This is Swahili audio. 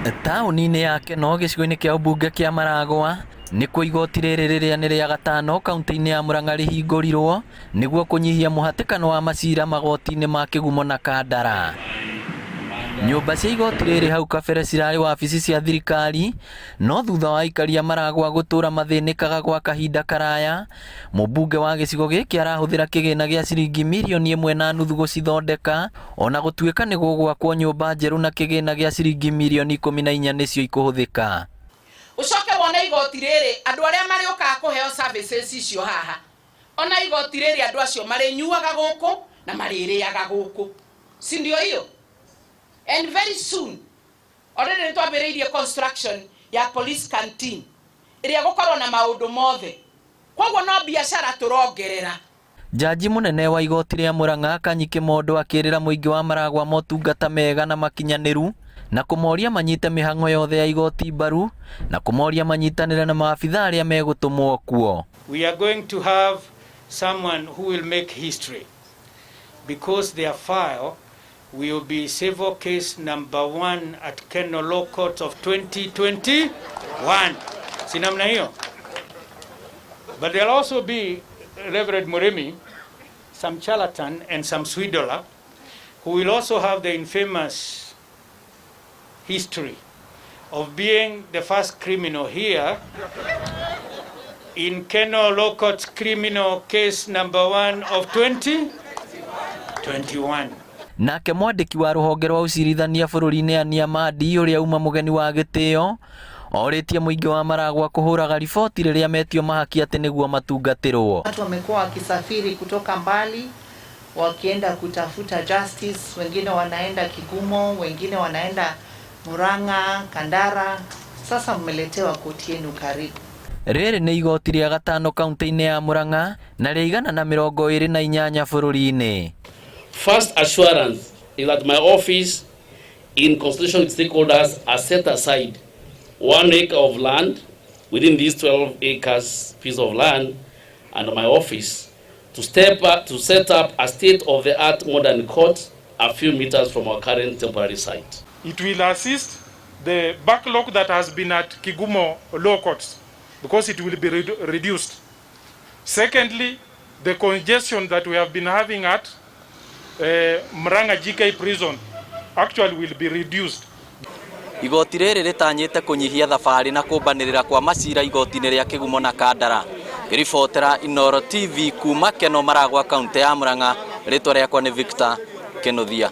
Taũni-inĩ ya Kenol gĩcigo-inĩ kĩa ũmbunge kĩa Maragwa nĩkuo igoti rĩrĩ rĩrĩa nĩ rĩa gatano kaunti-inĩ ya Murang'a rĩhingũrirwo nĩguo kũnyihia mũhatĩkano wa macira magoti-inĩ ma Kĩgumo na Kandara. Nyũmba cia igoti rĩrĩ hau kabere cirarĩ wabici cia thirikari, no thutha wa aikari a Maragwa gũtũra mathĩnĩkaga gwa kahinda karaya, mũmbunge wa gĩcigo gĩkĩ arahũthĩra kĩgĩna gĩa ciringi mirioni 1.5 gũcithondeka, ona gũtuĩka nĩ gũgwakwo nyũmba njerũ na kĩgĩna gĩa ciringi mirioni 14 nĩcio ikũhũthĩka. Ucoke wona igoti rĩrĩ andũ arĩa marĩũkaga kũheo services icio haha, ona igoti rĩrĩ andũ acio marĩnyuaga gũkũ na marĩrĩaga gũkũ, si ndio hiyo? And very soon already nitwambĩrĩirie construction ya police canteen ĩrĩa gũkorwo na maũndũ mothe, koguo no biacara tũrongerera. Jaji mũnene wa igoti rĩa Murang'a Kanyi Kĩmondo akĩrĩra mũingĩ wa Maragwa motungata mega na makinyanĩru na kũmoria manyite mĩhang'o yothe ya igoti mbaru na kũmoria manyitanĩre na maabitha arĩa megũtũmwo kuo. We are going to have someone who will make history because their file will be civil case number 1 at Kenol Law Court of 2021. Si namna hiyo. But there'll also be Reverend Murimi, some charlatan and some swindler who will also have the infamous history of being the first criminal here in Kenol Law Court criminal case number 1 of 2021. Nake mwandĩki wa rũhonge rwa ũcirithania bũrũri-inĩ Ania Madi ũrĩa uma mũgeni wa gĩtĩo orĩtie mũingĩ wa Maragwa kũhũraga riboti rĩrĩa metio mahaki atĩ nĩguo matungatĩrwo. Watu wamekuwa wakisafiri kutoka mbali wakienda kutafuta justice, wengine wanaenda Kigumo, wengine wanaenda Murang'a, Kandara. Sasa mmeletewa koti yenu karibu. Rĩrĩ nĩ igoti rĩa gatano kaunti-inĩ ya Murang'a na rĩigana na 28 bũrũri-inĩ. First assurance is that my office in consultation with stakeholders has set aside 1 acre of land within these 12 acres piece of land and my office to set up a state-of-the-art modern court a few meters from our current temporary site. It will assist the backlog that has been at Kigumo Law Courts because it will be reduced. Secondly, the congestion that we have been having at Murang'a GK prison actually will be reduced. Igoti rĩrĩ rĩtanyĩte kũnyihia thabarĩ na kũmbanĩrĩra kwa macira igoti-inĩ rĩa Kĩgumo na Kandara. Ribotera Inooro TV kuma Kenol Maragwa kaunti ya Murang'a, rĩtwa rĩakwa nĩ Victor Kĩnuthia.